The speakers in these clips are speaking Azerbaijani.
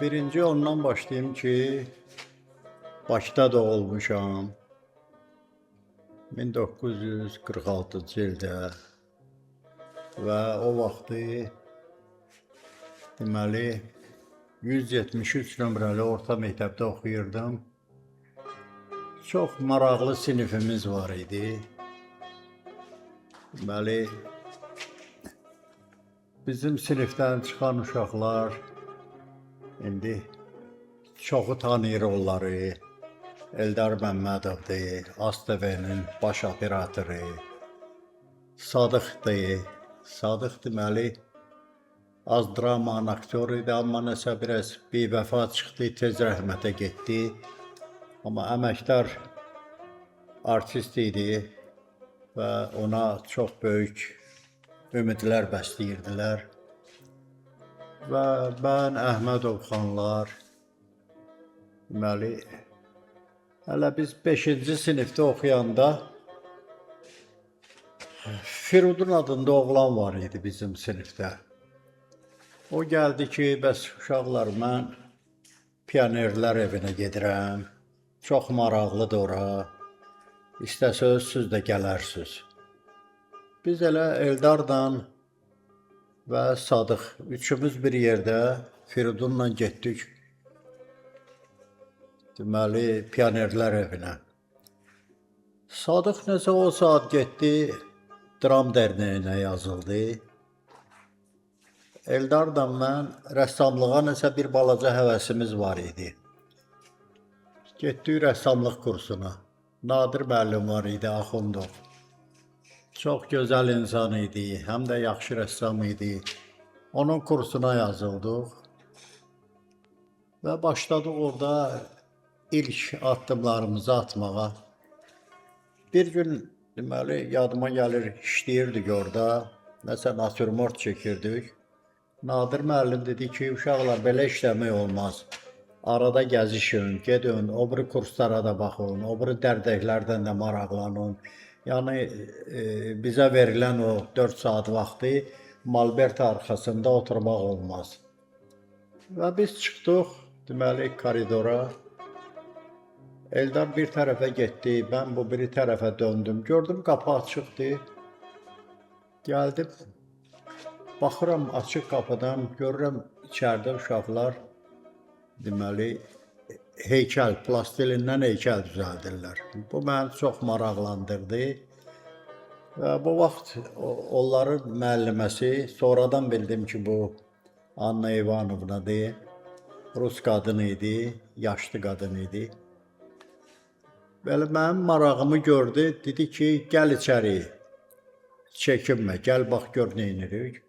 Birinci ondan başlayayım ki, Bakıda doğulmuşam. 1946-cı ildə və o vaxtı deməli 173 nömrəli orta məktəbdə oxuyurdum. Çox maraqlı sinifimiz var idi. Deməli bizim sinifdən çıxan uşaqlar indi çoxu tanıyır onları. Eldar Məmmədovdur, ASTV-nin baş operatoru. Sadıqdır. Sadıq deməli az dramanın aktyoru idi, amma nəsə biraz bivəfa çıxdı, tez rəhmətə getdi. Amma əməkdar artist idi və ona çox böyük ümidlər bəsləyirdilər. Və mən, Əhmədov xanlar, deməli, hələ biz 5-ci sinifdə oxuyanda Firudun adında oğlan var idi bizim sinifdə. O gəldi ki, bəs uşaqlar, mən pionerlər evinə gedirəm. Çox maraqlıdır ora. İstəsəz siz də gələrsiniz. Biz elə Eldarla və Sadıq üçümüz bir yerdə Firudunla getdik. Deməli, pionerlər evinə. Sadıq nəsə o saat getdi, dram dərnəyinə yazıldı. Eldarla mən rəssamlığa nəsə bir balaca həvəsimiz var idi. Getdik rəssamlıq kursuna. Nadir müəllim var idi, Axundov. Çox gözəl insan idi, həm də yaxşı rəssam idi. Onun kursuna yazıldıq və başladıq orada ilk addımlarımızı atmağa. Bir gün deməli yadıma gəlir, işləyirdik orada, nəsə natürmort çəkirdik. Nadir müəllim dedi ki, uşaqlar belə işləmək olmaz. Arada gəzişin, gedin, o biri kurslara da baxın, o biri dərdəklərdən də maraqlanın. Yəni bizə verilən o 4 saat vaxtı malbert arxasında oturmaq olmaz. Və biz çıxdıq, deməli, koridora. Eldar bir tərəfə getdi, mən bu biri tərəfə döndüm. Gördüm, qapı açıqdır. Gəldim, baxıram açıq qapıdan, görürəm içəridə uşaqlar, deməli, heykəl, plastilindən heykəl düzəldirlər. Bu məni çox maraqlandırdı. Və bu vaxt onların müəlliməsi, sonradan bildim ki, bu Anna İvanovnadır. Rus qadını idi, yaşlı qadın idi. Belə mənim marağımı gördü, dedi ki, gəl içəri, çəkinmə, gəl bax gör nə edirik.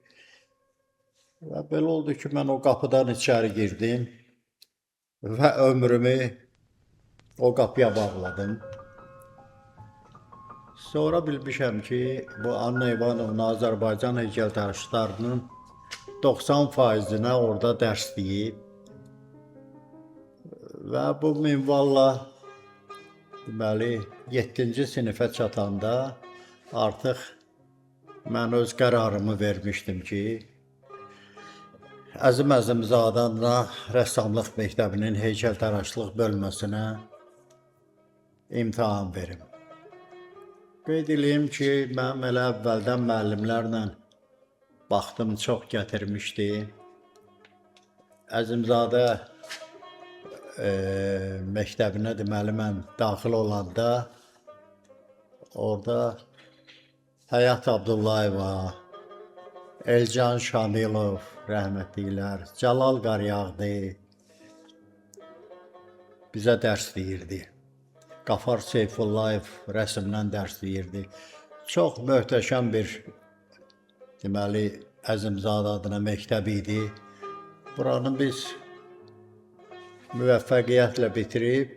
Və belə oldu ki, mən o qapıdan içəri girdim və ömrümü o qapıya bağladım. Sonra bilmişəm ki, bu Anna İvanovna Azərbaycan heykəltaraşlarının 90%-nə orada dərs deyib. Və bu minvalla deməli, 7-ci sinifə çatanda artıq mən öz qərarımı vermişdim ki, Əzim Əzimzadənin rəssamlıq məktəbinin heykəltaraşlıq bölməsinə imtahan verim. Qeyd edeyim ki, mənim elə əvvəldən müəllimlərlə baxdım, çox gətirmişdi. Əzimzadə məktəbinə deməli mən daxil olanda orada Həyat Abdullayeva, Elcan Şamilov rəhmətliklər, Cəlal Qaryağdı bizə dərs deyirdi. Qafar Seyfullayev rəsmdən dərs deyirdi. Çox möhtəşəm bir deməli Əzimzadə adına məktəb idi. Buranı biz müvəffəqiyyətlə bitirib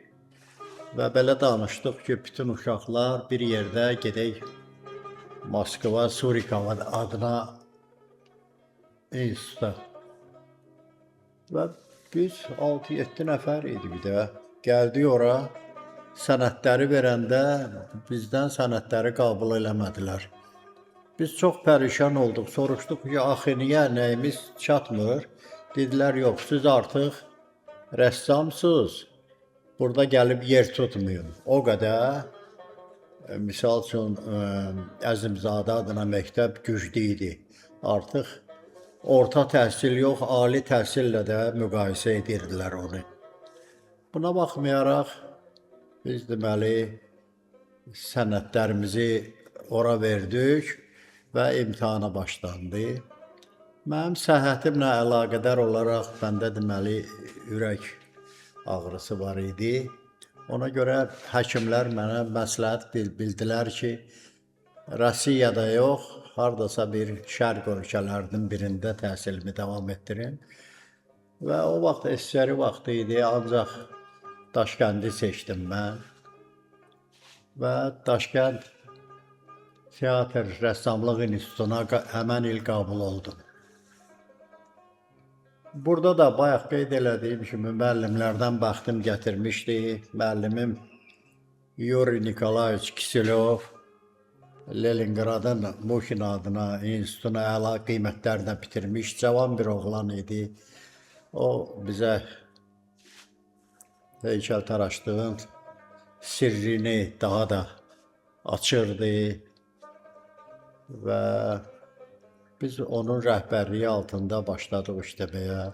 və belə danışdıq ki, bütün uşaqlar bir yerdə gedək Moskva Surikova adına instituta. Və biz 6-7 nəfər idik də. Gəldik ora, sənədləri verəndə bizdən sənədləri qəbul eləmədilər. Biz çox pərişan olduq, soruşduq ki, axı niyə nəyimiz çatmır? Dedilər, yox, siz artıq rəssamsız, burada gəlib yer tutmayın. O qədər, misal üçün, Əzimzadə adına məktəb güclü idi. Artıq orta təhsil yox, ali təhsillə də müqayisə edirdilər onu. Buna baxmayaraq, biz deməli, sənədlərimizi ora verdik və imtahana başlandı. Mənim səhhətimlə əlaqədar olaraq məndə deməli ürək ağrısı var idi. Ona görə həkimlər mənə məsləhət bildilər ki, Rusiyada yox, hardasa bir şərq ölkələrinin birində təhsilimi davam etdirin. Və o vaxt SSR vaxtı idi, ancaq Daşkəndi seçdim mən. Və Daşkənd Teatr Rəssamlıq İnstitutuna həmən il qəbul oldum. Burada da bayaq qeyd elədiyim kimi müəllimlərdən bəxtim gətirmişdi. Müəllimim Yuri Nikolayeviç Kiselov Leningradın Muxin adına institutuna əla qiymətlərlə bitirmiş cavan bir oğlan idi. O bizə heykəltaraşlığın sirrini daha da açırdı və biz onun rəhbərliyi altında başladıq işləməyə.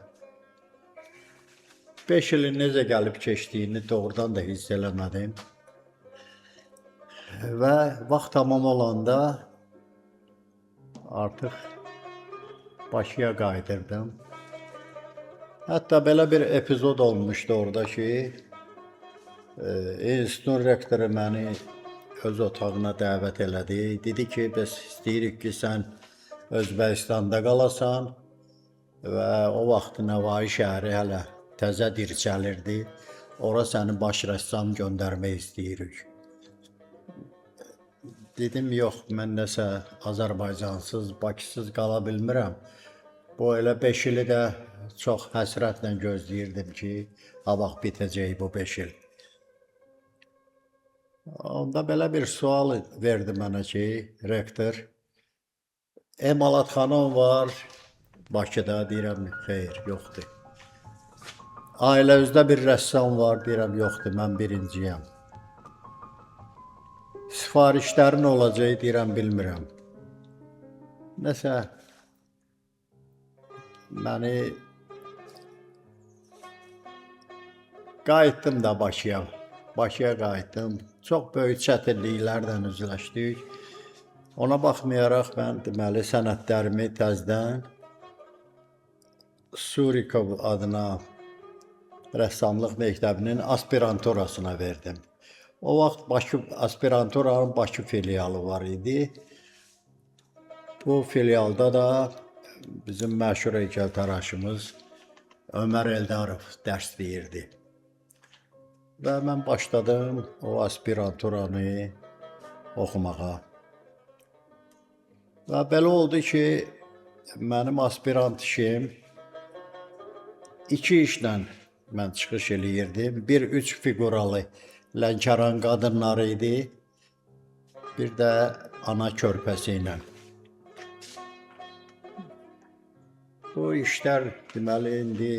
5 ilin necə gəlib keçdiyini doğrudan da hiss eləmədim. Və vaxt tamam olanda artıq Bakıya qayıdırdım. Hətta belə bir epizod olmuşdu orada ki, institutun rektoru məni öz otağına dəvət elədi. Dedi ki, biz istəyirik ki, sən Özbəkistanda qalasan və o vaxt Nəvai şəhəri hələ təzə dirçəlirdi. Ora səni baş rəssam göndərmək istəyirik. Dedim, yox, mən nəsə Azərbaycansız, Bakısız qala bilmirəm. Bu elə 5 ili də çox həsrətlə gözləyirdim ki, ha vaxt bitəcək bu 5 il. Onda belə bir sual verdi mənə ki, rektor, emalatxanam var Bakıda, deyirəm, xeyr, yoxdur. Ailəvizdə bir rəssam var, deyirəm, yoxdur, mən birinciyəm. Sifarişlərin olacaq, deyirəm, bilmirəm. Nəsə, məni qayıtdım da Bakıya. Bakıya qayıtdım. Çox böyük çətinliklərlə üzləşdik. Ona baxmayaraq mən deməli sənədlərimi təzədən Surikov adına rəssamlıq məktəbinin aspiranturasına verdim. O vaxt Bakı aspiranturanın Bakı filialı var idi. Bu filialda da bizim məşhur heykəltaraşımız Ömər Eldarov dərs deyirdi. Və mən başladım o aspiranturanı oxumağa. Və belə oldu ki, mənim aspirant işim 2 işlə mən çıxış eləyirdim. Bir 3 figuralı Lənkəran qadınları idi, bir də ana körpəsi ilə. Bu işlər deməli indi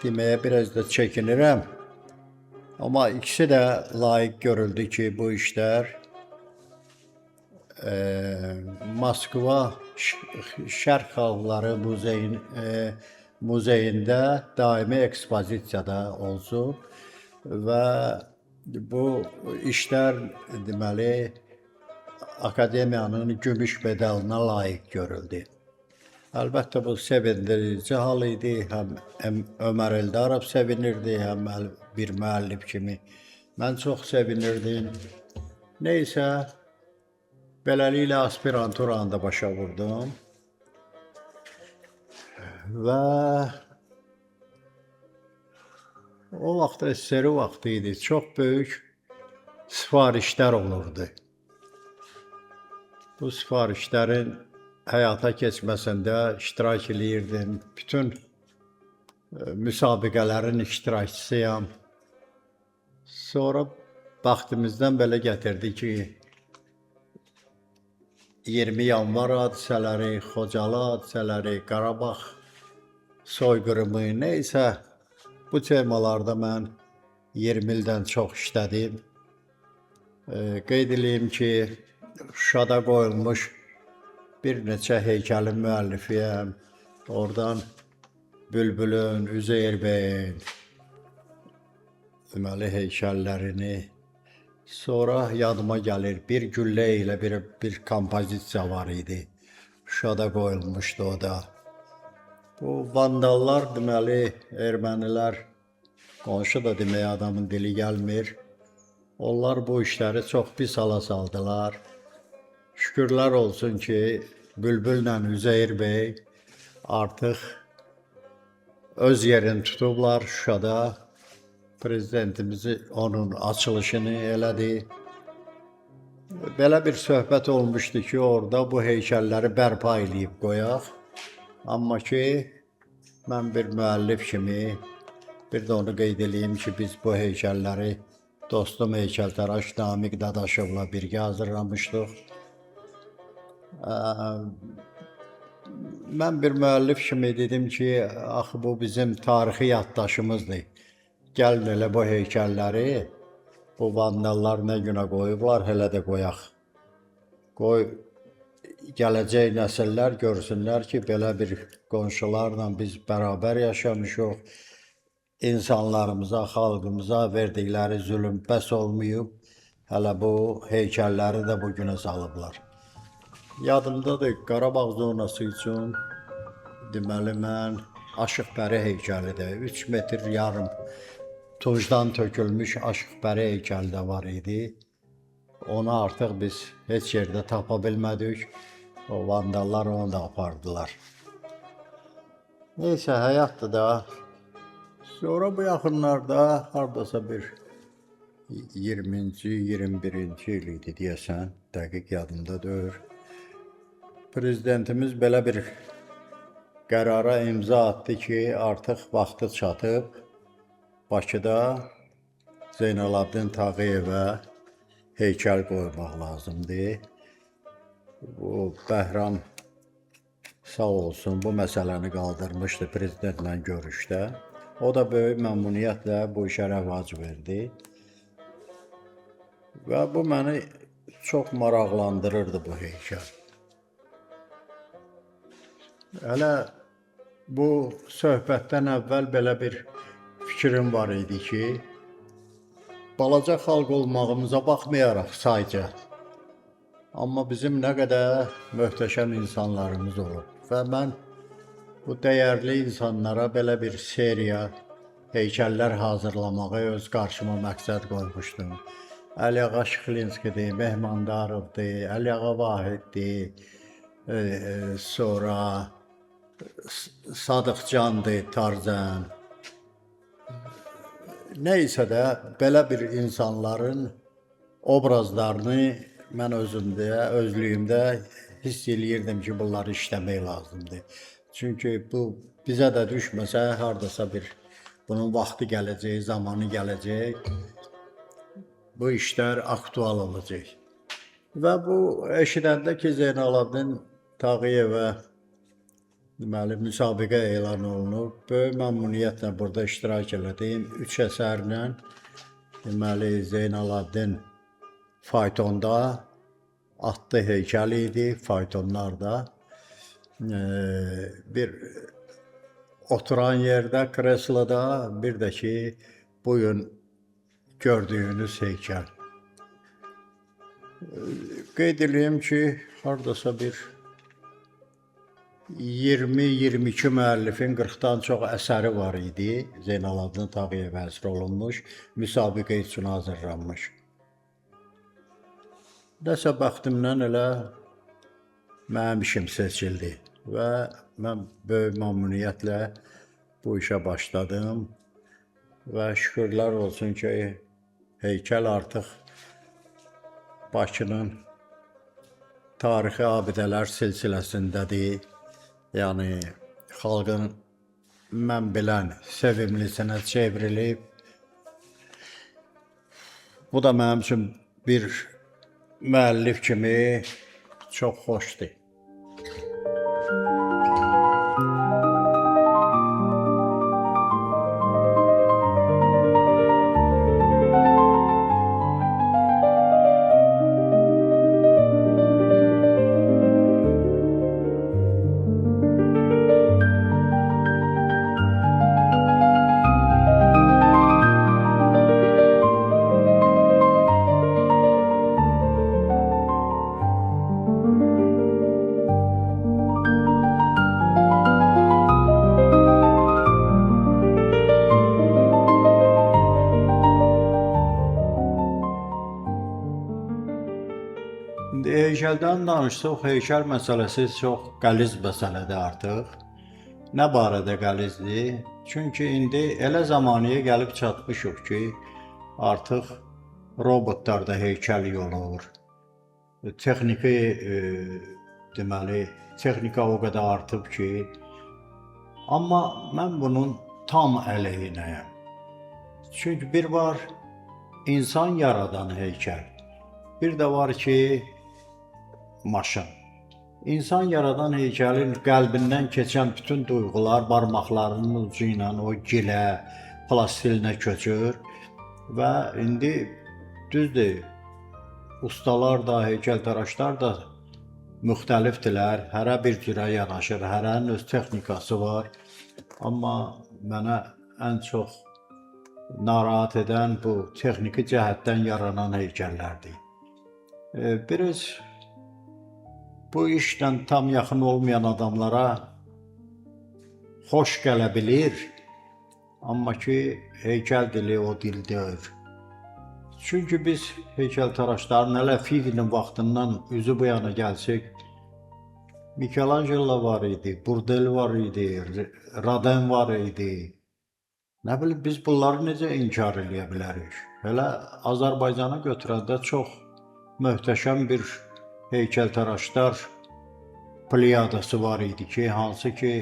deməyə biraz da çəkinirəm. Amma ikisi də layiq görüldü ki, bu işlər Moskva Şərq Xalqları muzeyində daimi ekspozisiyada olsun və bu işlər deməli akademiyanın gümüş medaline layiq görüldü. Əlbəttə bu sevindirici hal idi. Həm Ömər Eldarov sevinirdi, həm bir müəllim kimi. Mən çox sevinirdim. Neysə, beləliklə aspiranturanı da başa vurdum. Və o vaxt SSR vaxtı idi. Çox böyük sifarişlər olurdu. Bu sifarişlərin həyata keçməsində iştirak eləyirdim. Bütün müsabiqələrin iştirakçısıyam. Sonra vaxtımızdan belə gətirdi ki, 20 yanvar hadisələri, Xocalı hadisələri, Qarabağ soyqırımı, neysə bu temalarda mən 20 ildən çox işlədim. Qeyd edeyim ki, Şuşada qoyulmuş bir neçə heykəlin müəllifiyəm. Oradan Bülbülün, Üzeyir bəyin deməli heykəllərini. Sonra yadıma gəlir, bir güllə ilə bir kompozisiya var idi. Şuşada qoyulmuşdu o da. Bu vandallar deməli ermənilər, qonşu da deməyə adamın dili gəlmir. Onlar bu işləri çox pis hala saldılar. Şükürlər olsun ki, Bülbüllə Üzeyir bəy artıq öz yerini tutublar Şuşada. Prezidentimizi onun açılışını elədi. Belə bir söhbət olmuşdu ki, orada bu heykəlləri bərpa eləyib qoyaq. Amma ki, mən bir müəllif kimi bir də onu qeyd edeyim ki, biz bu heykəlləri dostum heykəltaraş Namiq Dadaşovla birgə hazırlamışdıq. Mən bir müəllif kimi dedim ki, axı bu bizim tarixi yaddaşımızdır. Gəlin elə bu heykəlləri, bu vandallar nə günə qoyublar, hələ də qoyaq. Qoy, gələcək nəsillər görsünlər ki, belə bir qonşularla biz bərabər yaşamışıq. İnsanlarımıza, xalqımıza verdikləri zülm bəs olmayıb, hələ bu heykəlləri də bu günə salıblar. Yadımdadır, Qarabağ zonası üçün deməli mən Aşıqbəri heykəlidir, 3 metr yarım tuzdan tökülmüş Aşıqbəri heykəli də var idi. Onu artıq biz heç yerdə tapa bilmədik. O vandallar onu da apardılar. Neysə, həyatdır da. Sonra bu yaxınlarda hardasa bir 20-ci, 21-ci il idi deyəsən, dəqiq yadımda deyil. Prezidentimiz belə bir qərara imza atdı ki, artıq vaxtı çatıb, Bakıda Zeynalabdin Tağıyevə heykəl qoymaq lazımdır. Bu Bəhram sağ olsun bu məsələni qaldırmışdı prezidentlə görüşdə. O da böyük məmnuniyyətlə bu işə rəvac verdi. Və bu məni çox maraqlandırırdı bu heykəl. Hələ bu söhbətdən əvvəl belə bir fikrim var idi ki, balaca xalq olmağımıza baxmayaraq sayca, amma bizim nə qədər möhtəşəm insanlarımız olub. Və mən bu dəyərli insanlara belə bir seriya heykəllər hazırlamağı öz qarşıma məqsəd qoymuşdum. Əliağa Şıxlinskidir, Mehmandarovdur, Əliağa Vahiddir, sonra Sadıqcandır, Tarzən. Nəysə də belə bir insanların obrazlarını mən özlüyümdə hiss eləyirdim ki, bunları işləmək lazımdır. Çünki bu bizə də düşməsə, hardasa bir bunun vaxtı gələcək, zamanı gələcək, bu işlər aktual olacaq. Və bu eşidəndə ki, Zeynalabdin Tağıyevə deməli, müsabiqə elan olunub. Böyük məmnuniyyətlə burada iştirak elədim. 3 əsərlə deməli, Zeynalabdin faytonda atlı heykəli idi, faytonlarda. Bir oturan yerdə, kresloda, bir də ki, bugün gördüyünüz heykəl. Qeyd edeyim ki, hardasa bir 20-22 müəllifin 40-dan çox əsəri var idi. Zeynalabdin Tağıyevə həsr olunmuş, müsabiqə üçün hazırlanmış. Nəsə bəxtimdən elə mənim işim seçildi və mən böyük məmnuniyyətlə bu işə başladım və şükürlər olsun ki, heykəl artıq Bakının tarixi abidələr silsiləsindədir. Yəni, xalqın mən bilən sevimlisinə çevrilib. Bu da mənim üçün bir müəllif kimi çox xoşdur. heykəldən danışsaq, heykəl məsələsi çox qəliz məsələdir artıq. Nə barədə qəlizdir? Çünki indi elə zamanıya gəlib çatmışıq ki, artıq robotlarda heykəl olur. Texniki, deməli, texnika o qədər artıb ki, amma mən bunun tam əleyhinəyəm. Çünki bir var insan yaradan heykəl, bir də var ki, maşın. İnsan yaradan heykəlin qəlbindən keçən bütün duyğular barmaqlarının ucu ilə o gilə, plastilinə köçür və indi düzdür, ustalar da, heykəltaraşlar da müxtəlifdirlər, hərə bir cürə yanaşır, hərənin öz texnikası var. Amma mənə ən çox narahat edən bu texniki cəhətdən yaranan heykəllərdir. Biraz bu işlə tam yaxın olmayan adamlara xoş gələ bilir, amma ki, heykəl dili o dil deyil. Çünki biz heykəltaraşların hələ Fivinin vaxtından üzü bu yana gəlsək, Michelangelo var idi, Burdel var idi, Rodin var idi. Nə bilim, biz bunları necə inkar eləyə bilərik? Hələ Azərbaycana götürəndə çox möhtəşəm bir heykəltaraşlar pliyadası var idi ki, hansı ki,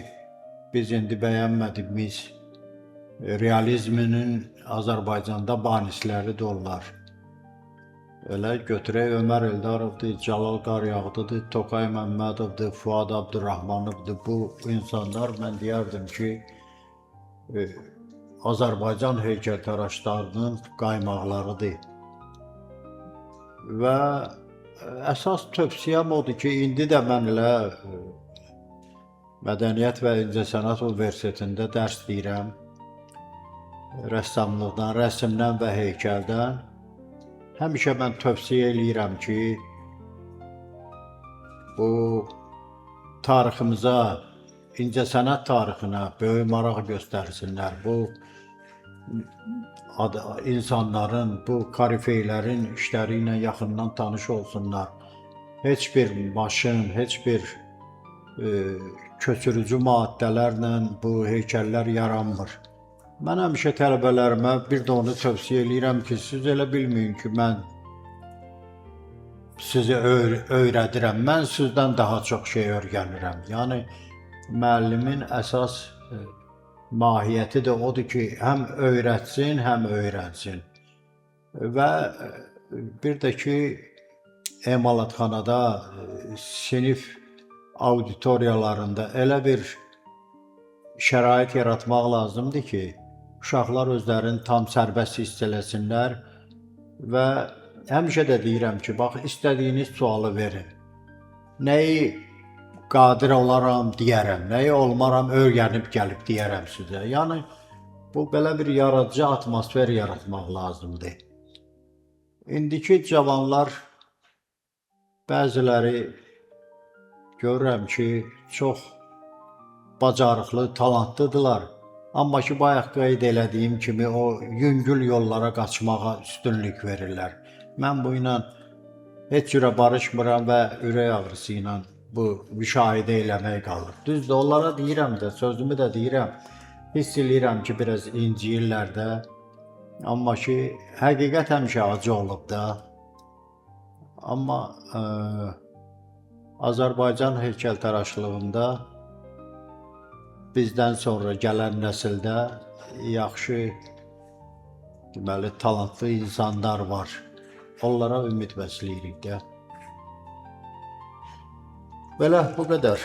biz indi bəyənmədiyimiz realizminin Azərbaycanda banisləri də onlar. Elə götürək Ömər Eldarovdur, Cəlal Qaryağdıdır, Tokay Məmmədovdur, Fuad Abdurrahmanovdur. Bu insanlar mən deyərdim ki, Azərbaycan heykəltaraşlarının qaymaqlarıdır. Və əsas tövsiyəm odur ki, indi də mən elə Mədəniyyət və İncəsənət Universitetində dərs deyirəm. Rəssamlıqdan, rəsmdən və heykəldən. Həmişə mən tövsiyə eləyirəm ki, bu tariximizə, incəsənət tarixinə böyük maraq göstərsinlər. Bu insanların, bu korifeylərin işləri ilə yaxından tanış olsunlar. Heç bir maşın, heç bir köçürücü maddələrlə bu heykəllər yaranmır. Mən həmişə tələbələrimə bir də onu tövsiyə eləyirəm ki, siz elə bilməyin ki, mən sizi öyrədirəm, mən sizdən daha çox şey öyrənirəm. Yəni, müəllimin əsas mahiyyəti də odur ki, həm öyrətsin, həm öyrənsin. Və bir də ki, emalatxanada, sinif auditoriyalarında elə bir şərait yaratmaq lazımdır ki, uşaqlar özlərini tam sərbəst hiss eləsinlər və həmişə də deyirəm ki, bax, istədiyiniz sualı verin. Nəyi qadir olaram deyərəm, nəyi olmaram öyrənib gəlib deyərəm sizə. Yəni, bu belə bir yaradıcı atmosfer yaratmaq lazımdır. İndiki cavanlar, bəziləri görürəm ki, çox bacarıqlı, talantlıdırlar. Amma ki, bayaq qeyd elədiyim kimi o yüngül yollara qaçmağa üstünlük verirlər. Mən bu ilə heç cürə barışmıram və ürək ağrısı ilə bu müşahidə eləmək qalır. Düzdür, onlara deyirəm də, sözümü də deyirəm, hiss eləyirəm ki, biraz inciyirlər də. Amma ki, həqiqət həmişə acı olub da. Amma Azərbaycan heykəltaraşlığında bizdən sonra gələn nəsildə yaxşı, deməli, talantlı insanlar var. Onlara ümid bəsləyirik də. Belə, bu qədər.